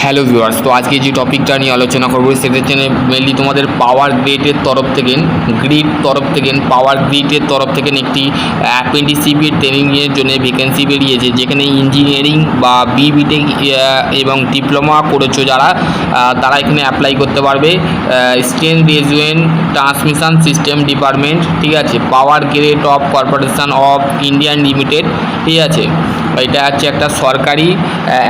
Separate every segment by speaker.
Speaker 1: Hello viewers, তো আজকে যে টপিকটা নিয়ে আলোচনা করবো সেটা হচ্ছে মেনলি তোমাদের পাওয়ার গ্রিডের তরফ থেকে পাওয়ার গ্রিডের তরফ থেকে একটি অ্যাপ্রেন্টিসশিপের ট্রেনিংয়ের জন্য ভ্যাকেন্সি বেরিয়েছে, যেখানে ইঞ্জিনিয়ারিং বা বিটেক এবং ডিপ্লোমা করেছো যারা তারা এখানে অ্যাপ্লাই করতে পারবে। স্টেন রেজুয়েন্ট ট্রান্সমিশন সিস্টেম ডিপার্টমেন্ট, ঠিক আছে, power grid of corporation of India limited, ঠিক আছে। এটা হচ্ছে একটা সরকারি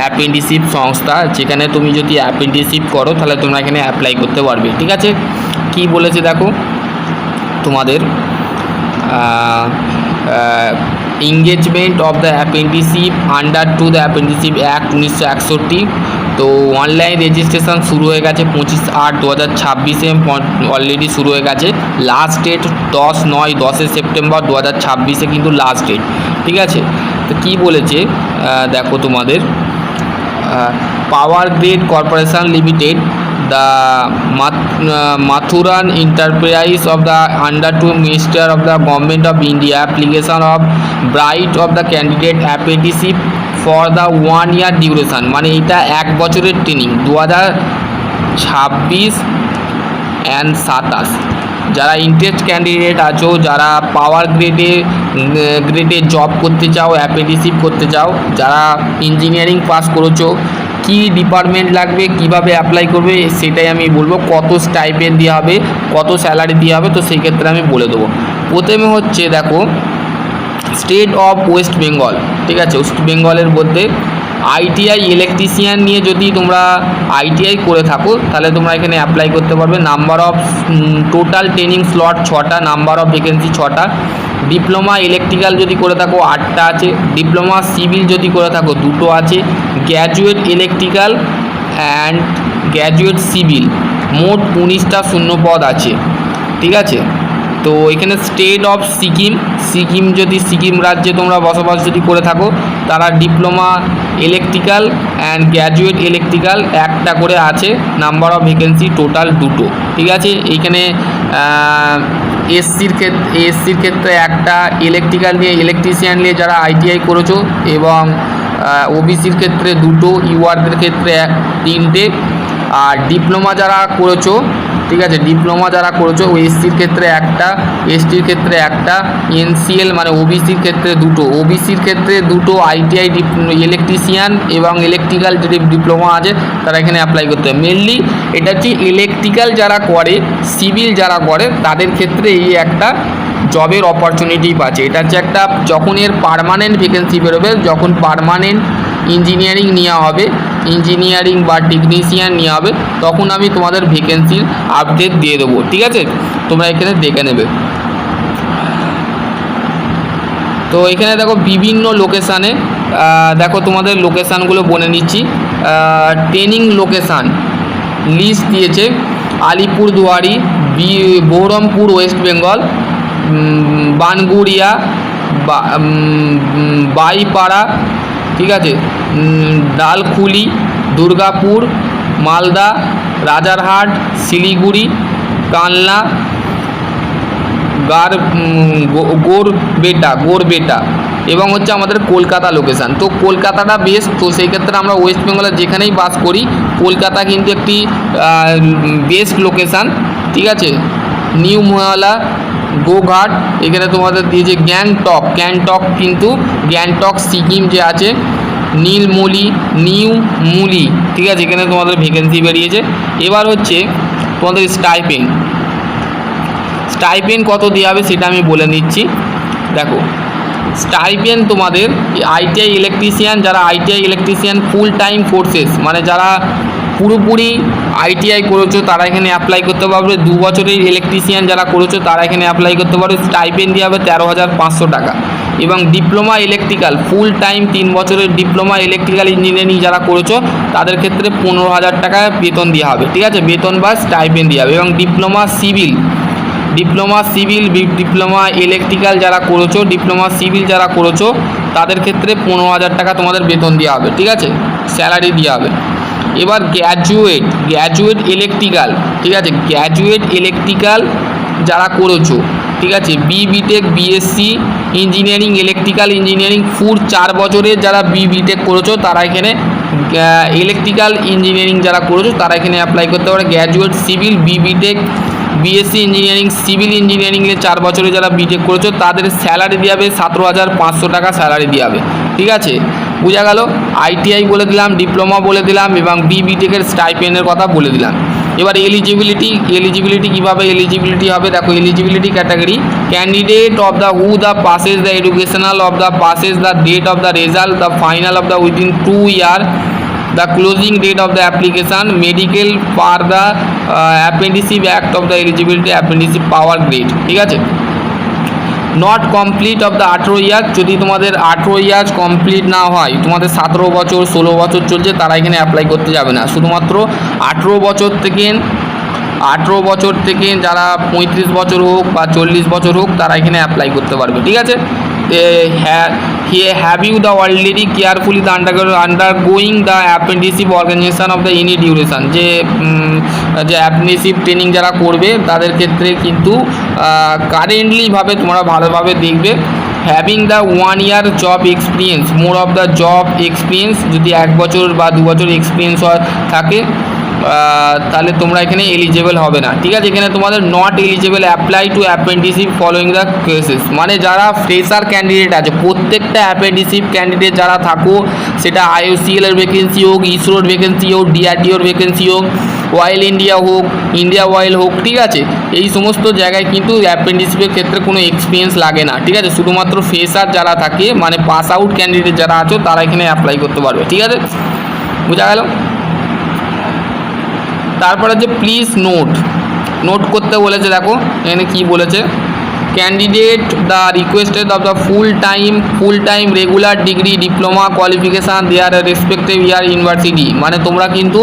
Speaker 1: অ্যাপ্রেন্টিসশিপ সংস্থা, যেখানে তুমি যদি অ্যাপ্রেন্টিসশিপ করো তাহলে তোমরা এখানে অ্যাপ্লাই করতে পারবে, ঠিক আছে। কি বলেছে দেখো তোমাদের, engagement of the apprenticeship under to the apprenticeship act 1961। তো অনলাইন রেজিস্ট্রেশন শুরু হয়ে গেছে 25/8/2026-এ অলরেডি শুরু হয়ে গেছে। লাস্ট ডেট 10 সেপ্টেম্বর 2026-এ কিন্তু লাস্ট ডেট, ঠিক আছে। তো কী বলেছে দেখো তোমাদের, power grid corporation limited, the Mathuran Enterprise of the under to Minister of the Government of India, application of bright of the candidate apprenticeship for the 1 year duration, মানে এটা 1 বছরের ট্রেনিং 2026 and 27। যারা ইন্টারেস্ট ক্যান্ডিডেট আছো, যারা পাওয়ার গ্রেডে job করতে চাও, apprenticeship করতে চাও, যারা ইঞ্জিনিয়ারিং পাস করেছো, কি ডিপার্টমেন্ট লাগবে, কিভাবে অ্যাপ্লাই করবে সেটাই আমি বলবো। কত স্টাইপেন্ড দেওয়া হবে, কত স্যালারি দেওয়া হবে, তো সেই ক্ষেত্রে আমি বলে দেবো। প্রথমে হচ্ছে দেখো স্টেট অফ ওয়েস্ট বেঙ্গল, ঠিক আছে। ওয়েস্ট বেঙ্গলের মধ্যে আইটিআই ইলেকট্রিশিয়ান নিয়ে যদি তোমরা আইটিআই করে থাকো তাহলে তোমরা এখানে অ্যাপ্লাই করতে পারবে। Number of total training slot 6টা, নাম্বার অফ ভ্যাকেন্সি 6টা। ডিপ্লোমা ইলেকট্রিক্যাল যদি করে থাকো 8টা আছে। ডিপ্লোমা সিভিল যদি করে থাকো 2টো আছে। Graduate electrical and graduate civil মোট 19টা শূন্যপদ আছে, ঠিক আছে। তো এখানে স্টেট অফ সিকিম যদি সিকিম রাজ্যে তোমরা বসবাস যদি করে থাকো তারা diploma electrical and graduate electrical 1টা করে আছে। নাম্বার অফ ভ্যাকেন্সি টোটাল 2টো, ঠিক আছে। এইখানে এসসির ক্ষেত্রে 1টা, ইলেকট্রিক্যাল নিয়ে ইলেকট্রিশিয়ান নিয়ে যারা আইটিআই করেছো, এবং ওবিসির ক্ষেত্রে 2টো, ইউআরদের ক্ষেত্রে 3টে। আর ডিপ্লোমা যারা করেছো, ঠিক আছে, ডিপ্লোমা যারা করেছো এসসির ক্ষেত্রে 1টা, এসটির ক্ষেত্রে 1টা, এনসিএল মানে ওবিসির ক্ষেত্রে 2টো, ওবিসির ক্ষেত্রে 2টো আইটিআই ইলেকট্রিশিয়ান এবং ইলেকট্রিক্যাল যে ডিপ্লোমা আছে তারা এখানে অ্যাপ্লাই করতে হবে। মেনলি এটা হচ্ছে ইলেকট্রিক্যাল যারা করে, সিভিল যারা করে তাদের ক্ষেত্রে এই একটা জবের অপরচুনিটি পাচ্ছে। এটা হচ্ছে একটা, যখন এর পার্মানেন্ট ভ্যাকেন্সি বেরোবে, যখন পার্মানেন্ট ইঞ্জিনিয়ারিং নেওয়া হবে, ইঞ্জিনিয়ারিং বা টেকনিশিয়ান নেওয়া হবে, তখন আমি তোমাদের ভ্যাকেন্সির আপডেট দিয়ে দেবো, ঠিক আছে। তোমরা এখানে দেখে নেবে। তো এখানে দেখো বিভিন্ন লোকেশানে, দেখো তোমাদের লোকেশানগুলো বলে নিচ্ছি। ট্রেনিং লোকেশান লিস্ট দিয়েছে আলিপুরদুয়ারি, বহরমপুর ওয়েস্ট বেঙ্গল, বানগুড়িয়া, বাইপাড়া, ঠিক আছে, ডালখুলি, দুর্গাপুর, মালদা, রাজারহাট, শিলিগুড়ি, কালনা, গোরবেটা এবং হচ্ছে আমাদের কলকাতা লোকেশান। তো কলকাতাটা বেস্ট, তো সেই ক্ষেত্রে আমরা ওয়েস্ট বেঙ্গলের যেখানেই বাস করি কলকাতা কিন্তু একটি বেস্ট লোকেশান, ঠিক আছে। নিউ মহালা, গোঘাট, এখানে তোমাদের দিয়েছে গ্যাংটক কিন্তু গ্যাংটক সিকিম যে আছে, নিউ মুলি, ঠিক আছে, এখানে তোমাদের ভ্যাকেন্সি বেরিয়েছে। এবার হচ্ছে তোমাদের স্টাইপেন্ড কত দেওয়া হবে সেটা আমি বলে নিচ্ছি। দেখো স্টাইপেন্ড তোমাদের আইটিআই ইলেকট্রিশিয়ান, যারা ITI electrician full time courses, মানে যারা পুরোপুরি আইটিআই করেছো তারা এখানে অ্যাপ্লাই করতে পারবে। 2 বছরের ইলেকট্রিশিয়ান যারা করেছো তারা এখানে অ্যাপ্লাই করতে পারবে। স্টাইপেন্ড দেওয়া হবে 13,500 টাকা। এবং ডিপ্লোমা ইলেকট্রিক্যাল ফুল টাইম 3 বছরের ডিপ্লোমা ইলেকট্রিক্যাল ইঞ্জিনিয়ারিং যারা করেছো তাদের ক্ষেত্রে 15,000 টাকা বেতন দেওয়া হবে, ঠিক আছে, বেতন বা স্টাইপেন্ড দেওয়া হবে। এবং ডিপ্লোমা সিভিল, ডিপ্লোমা ইলেকট্রিক্যাল যারা করেছো, ডিপ্লোমা সিভিল যারা করেছো তাদের ক্ষেত্রে 15,000 টাকা তোমাদের বেতন দেওয়া হবে, ঠিক আছে, স্যালারি দেওয়া হবে। এবার গ্র্যাজুয়েট ইলেকট্রিক্যাল, ঠিক আছে, গ্র্যাজুয়েট ইলেকট্রিক্যাল যারা করেছো ঠিক আছে, BTech, BSc engineering, electrical engineering, food 4 বছরের যারা বিটেক করেছো তারা এখানে, ইলেকট্রিক্যাল ইঞ্জিনিয়ারিং যারা করেছো তারা এখানে অ্যাপ্লাই করতে পারে। Graduate civil, BTech, BSc engineering, civil ইঞ্জিনিয়ারিংয়ে 4 বছরে যারা বিটেক করেছো তাদের স্যালারি দেওয়া হবে 17,500 টাকা স্যালারি দেওয়া হবে। ঠিক আছে, বোঝা গেল। আইটিআই বলে দিলাম, ডিপ্লোমা বলে দিলাম এবং বিটেকের স্টাইপেন্ডের কথা বলে দিলাম। এবার এলিজিবিলিটি কীভাবে এলিজিবিলিটি হবে দেখো। Eligibility category, candidate of the who the passes the educational of the passes the date of the result the final of the within 2 year the closing date of the application, medical for the apprenticeship act of the eligibility apprenticeship power grade। ঠিক আছে, not complete of the 18 ইয়ার, যদি তোমাদের 18 years complete না হয়, তোমাদের 17 বছর 16 বছর চলছে, তারা এখানে অ্যাপ্লাই করতে যাবে না। শুধুমাত্র 18 বছর থেকে যারা 35 বছর হোক বা 40 বছর হোক তারা এখানে অ্যাপ্লাই করতে পারবে। ঠিক আছে, have you the already carefully the undergoing the apprenticeship organization of the any duration, যে অ্যাপ্রেন্টিসশিপ ট্রেনিং যারা করবে তাদের ক্ষেত্রে কিন্তু কারেন্টলি ভাবে তোমরা ভালোভাবে দেখবে। Having the 1 year job experience, more of the job experience, যদি 1 বছর বা 2 বছর এক্সপিরিয়েন্স থাকে তাহলে তোমরা এখানে এলিজেবল হবে না। ঠিক আছে, এখানে তোমাদের not eligible apply to apprenticeship following the cases, মানে যারা ফ্রেশার ক্যান্ডিডেট আছে, প্রত্যেকটা অ্যাপ্রেন্টিসশিপ ক্যান্ডিডেট যারা থাকো, সেটা আইওসিএলের ভ্যাকেন্সি হোক, ইসরোর ভ্যাকেন্সি হোক, ডিআরডিওর ভ্যাকেন্সি হোক, অয়েল ইন্ডিয়া হোক, ইন্ডিয়া অয়েল হোক, ঠিক আছে, এই সমস্ত জায়গায় কিন্তু অ্যাপ্রেন্টিসশিপের ক্ষেত্রে কোনো এক্সপিরিয়েন্স লাগে না। ঠিক আছে, শুধুমাত্র ফ্রেশার যারা থাকে, মানে পাস আউট ক্যান্ডিডেট যারা আছো তারা এখানে অ্যাপ্লাই করতে পারবে। ঠিক আছে, বোঝা গেল। তারপরে যে প্লিজ নোট করতে বলেছে, দেখো এখানে কি বলেছে। Candidate the requested of the full time regular degree diploma qualification their respective year university, মানে তোমরা কিন্তু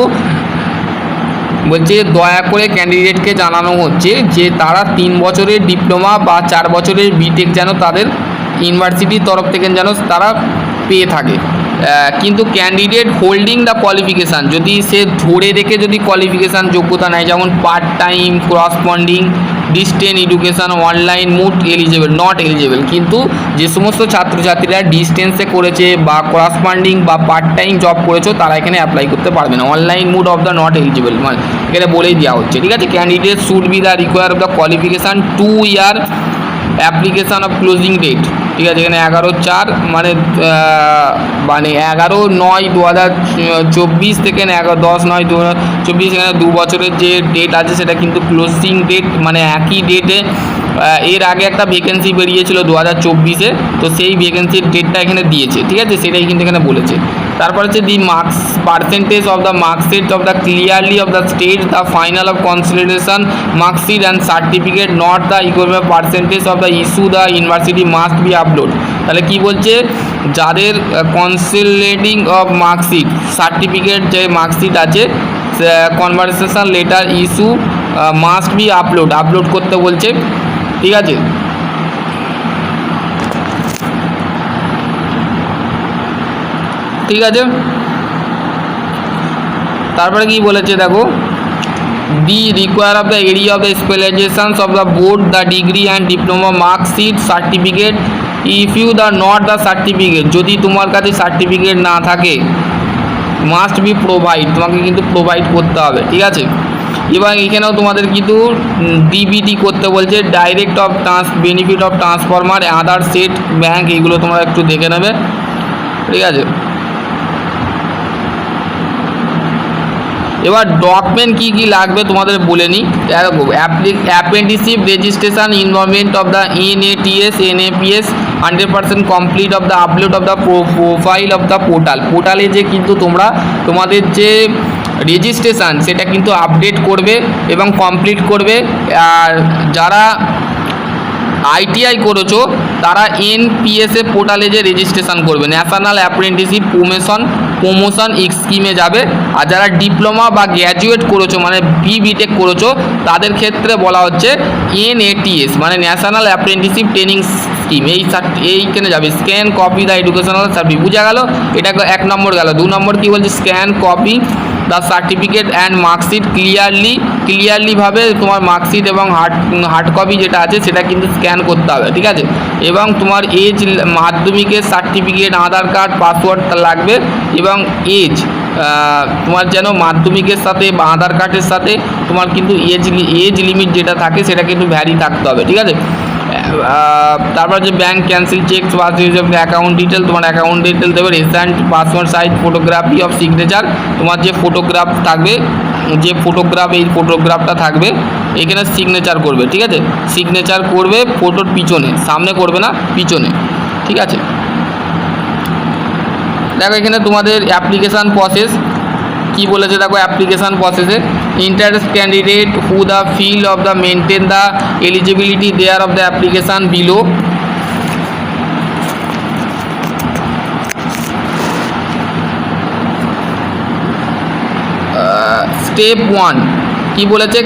Speaker 1: বলছে দয়া করে ক্যান্ডিডেটকে জানানো হচ্ছে যে তারা 3 বছরের ডিপ্লোমা বা 4 বছরের বিটেক যেন তাদের ইউনিভার্সিটির তরফ থেকে যেন তারা পেয়ে থাকে। কিন্তু ক্যান্ডিডেট হোল্ডিং দ্য কোয়ালিফিকেশান, যদি সে ধরে রেখে যদি কোয়ালিফিকেশান যোগ্যতা নেয়, যেমন part time, corresponding, distance education, online mood not eligible. কিন্তু যে সমস্ত ছাত্রছাত্রীরা ডিস্টেন্সে করেছে বা করসপন্ডিং বা পার্ট টাইম জব করেছো তারা এখানে অ্যাপ্লাই করতে পারবে না। Online mode of the not eligible, মানে এখানে বলেই দেওয়া হচ্ছে। ঠিক আছে, candidate should be the require of the qualification 2 year application of closing date. ঠিক আছে, এখানে 11/4 মানে 11/9/2024 থেকে 10/9/2024, এখানে 2 বছরের যে ডেট আছে সেটা কিন্তু ক্লোজিং ডেট, মানে একই ডেটে এর আগে একটা ভ্যাকেন্সি বেরিয়েছিল 2024-এ, তো সেই ভ্যাকেন্সির ডেটটা এখানে দিয়েছে। ঠিক আছে, সেটাই কিন্তু এখানে বলেছে। তারপর হচ্ছে the marks percentage of the marksheet of the clearly of the state the final of consolidation marksheet and certificate not the equivalent percentage of the issue the university must be upload. তাহলে কি বলছে, যাদের consolidating of marksheet certificate যে marksheet আছে, conversation letter issue must be upload করতে বলছে। ঠিক আছে, তারপরে কি বলেছে দেখো, the require of the area of the specializations of the board the degree and diploma marksheet certificate if you the not the certificate, যদি তোমার কাছে সার্টিফিকেট না থাকে মাস্ট বি প্রোভাইড, তোমাকে কিন্তু প্রোভাইড করতে হবে। ঠিক আছে, এবং এখানেও তোমাদের কিন্তু ডিবিটি করতে বলছে, direct of benefit of transformer, other set bank, এইগুলো তোমরা একটু দেখে নেবে। ঠিক আছে, এবার ডকুমেন্ট কি লাগবে তোমাদের বলে নিই। Apprenticeship registration involvement of the NATS NAPS 100% complete of the upload of the profile of the পোর্টালে যে কিন্তু তোমরা তোমাদের যে রেজিস্ট্রেশন সেটা কিন্তু আপডেট করবে এবং কমপ্লিট করবে। আর যারা আইটিআই করেছো তারা NPSA পোর্টালে যে রেজিস্ট্রেশন করবে, ন্যাশনাল অ্যাপ্রেন্টিসশিপ প্রমোশন স্কিমে যাবে। আর যারা ডিপ্লোমা বা গ্র্যাজুয়েট করেছো মানে বিটেক করেছো তাদের ক্ষেত্রে বলা হচ্ছে NATS মানে national apprenticeship training scheme. Scheme, এইখানে যাবে scan copy the educational certificate, বোঝা গেল? এটা 1 নম্বর গেল। 2 নম্বর কী বলছে, scan copy the certificate and marksheet ক্লিয়ারলিভাবে তোমার মার্কশিট এবং হার্ড কপি যেটা আছে সেটা কিন্তু স্ক্যান করতে হবে, ঠিক আছে? এবং তোমার এজ, মাধ্যমিকের সার্টিফিকেট, আধার কার্ড, পাসওয়ার্ড লাগবে এবং এজ তোমার যেন মাধ্যমিকের সাথে বা আধার কার্ডের সাথে তোমার কিন্তু এজ লিমিট যেটা থাকে সেটা কিন্তু ভ্যারি থাকতে হবে, ঠিক আছে? তারপর যে bank cancel check, account detail, তোমার অ্যাকাউন্ট ডিটেল দেবে, recent password size photography of signature, তোমার যে ফটোগ্রাফ থাকবে, যে ফটোগ্রাফ, এই ফটোগ্রাফটা থাকবে এখানে সিগনেচার করবে, ঠিক আছে? সিগনেচার করবে ফটোর পিছনে, সামনে করবে না, পিছনে, ঠিক আছে? দেখো এখানে তোমাদের অ্যাপ্লিকেশান প্রসেস কি বলেছে, দেখো অ্যাপ্লিকেশান প্রসেসে interest candidate who the field of the maintain the eligibility there of the application below, step 1 কি বলেছে,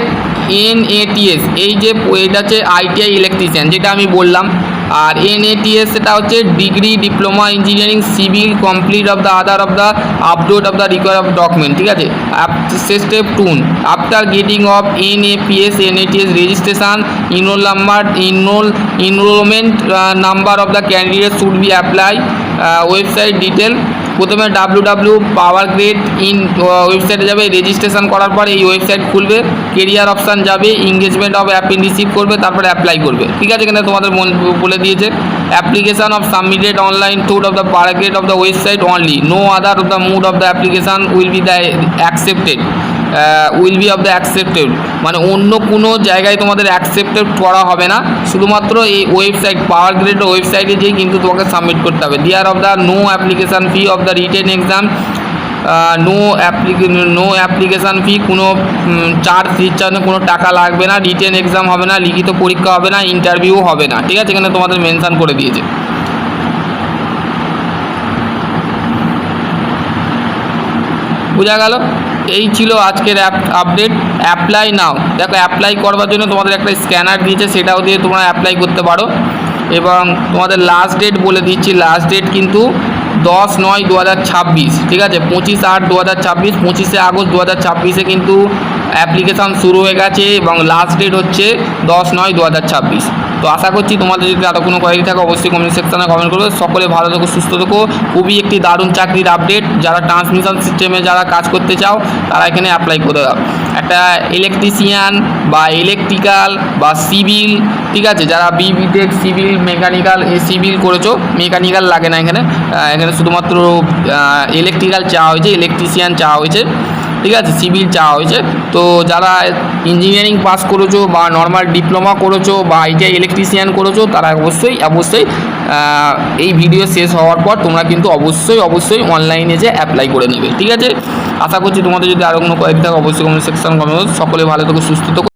Speaker 1: NATS, এই যে এটা হচ্ছে ITI ইলেকট্রিশিয়ান যেটা আমি বললাম, আর NATS সেটা হচ্ছে degree, diploma engineering civil complete of the other of the upload of the require of document, ঠিক আছে? Step 2 after getting of NAPS NATS registration enrolment number of the candidate should B apply, website detail, প্রথমে পাওয়ার grade ওয়েবসাইটে যাবে, registration করার পর এই website খুলবে, career option যাবে, এঙ্গেজমেন্ট অফ অ্যাপেন্ডিসিভ করবে, তারপরে অ্যাপ্লাই করবে, ঠিক আছে? এখানে তোমাদের বলে দিয়েছে application of submitted online through of the power grade of the website only, no other of the mode of the application will be the accepted, মানে অন্য কোনো জায়গায় তোমাদের অ্যাকসেপ্টেড করা হবে না, শুধুমাত্র এই ওয়েবসাইট পাওয়ার গ্রেড ওয়েবসাইটে যেয়ে কিন্তু তোমাকে সাবমিট করতে হবে। There of the no application fee of the written exam, no application fee, কোনো চার্জ দিচ্ছে না, কোনো টাকা লাগবে না, রিটেন এক্সাম হবে না, লিখিত পরীক্ষা হবে না, ইন্টারভিউ হবে না, ঠিক আছে? এখানে তোমাদের মেনশান করে দিয়েছে। বোঝা গেল? এই ছিল আজকের আপডেট। অ্যাপ্লাই নাও, দেখো অ্যাপ্লাই করবার জন্য তোমাদের একটা স্ক্যানার দিয়েছে, সেটাও দিয়ে তোমরা অ্যাপ্লাই করতে পারো। এবং তোমাদের লাস্ট ডেট বলে দিচ্ছি, লাস্ট ডেট কিন্তু 10/9/2026, ঠিক আছে? 25/8/2026, 25শে আগস্ট 2026 কিন্তু অ্যাপ্লিকেশান শুরু হয়ে গেছে এবং লাস্ট ডেট হচ্ছে 10/9/2026। তো আশা করছি তোমাদের যদি আরও কোনো কোয়ারি থাকে অবশ্যই কমেন্ট সেকশানে কমেন্ট করবে। সকলে ভালো থেকো, সুস্থ থেকো। খুবই একটি দারুণ চাকরির আপডেট, যারা ট্রান্সমিশন সিস্টেমে যারা কাজ করতে চাও তারা এখানে অ্যাপ্লাই করে দাও। একটা ইলেকট্রিশিয়ান বা ইলেকট্রিক্যাল বা সিভিল, ঠিক আছে? যারা বিটেক সিভিল, মেকানিক্যাল, সিভিল করেছো, মেকানিক্যাল লাগে না এখানে, এখানে শুধুমাত্র ইলেকট্রিক্যাল চাওয়া হয়েছে, ইলেকট্রিশিয়ান চাওয়া হয়েছে, ঠিক আছে? সিভিল চাওয়া হয়েছে। তো যারা ইঞ্জিনিয়ারিং পাস করেছো বা নর্মাল ডিপ্লোমা করেছো বা ITI ইলেকট্রিশিয়ান করেছো তারা অবশ্যই এই ভিডিও শেষ হওয়ার পর তোমরা কিন্তু অবশ্যই অনলাইনে যে অ্যাপ্লাই করে নেবে, ঠিক আছে? আশা করছি তোমাদের যদি আরও কোনো কোয়ারি থাকে অবশ্যই কমেন্ট সেকশন কমেন্ট। সকলে ভালো থেকো, সুস্থ থেকো।